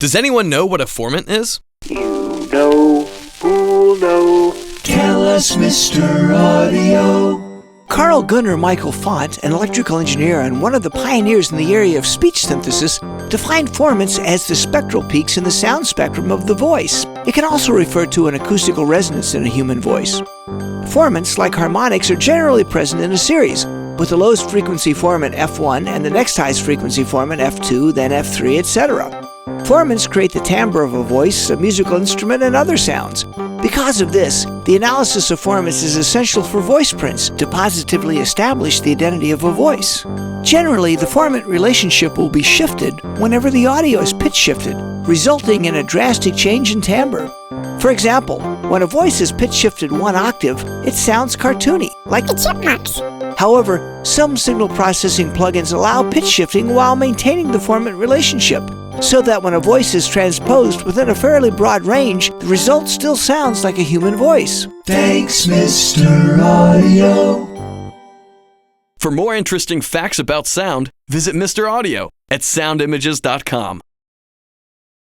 Does anyone know what a formant is? You know, who'll know? Tell us, Mr. Audio. Gunnar Michael Fant, an electrical engineer and one of the pioneers in the area of speech synthesis, defined formants as the spectral peaks in the sound spectrum of the voice. It can also refer to an acoustical resonance in a human voice. Formants, like harmonics, are generally present in a series, with the lowest frequency formant F1 and the next highest frequency formant F2, then F3, etc. Formants create the timbre of a voice, a musical instrument, and other sounds. Because of this, the analysis of formants is essential for voice prints to positively establish the identity of a voice. Generally, the formant relationship will be shifted whenever the audio is pitch shifted, resulting in a drastic change in timbre. For example, when a voice is pitch shifted 1 octave, it sounds cartoony, like the chipmunks. However, some signal processing plugins allow pitch shifting while maintaining the formant relationship, so that when a voice is transposed within a fairly broad range, the result still sounds like a human voice. Thanks, Mr. Audio. For more interesting facts about sound, visit Mr. Audio at soundimages.com.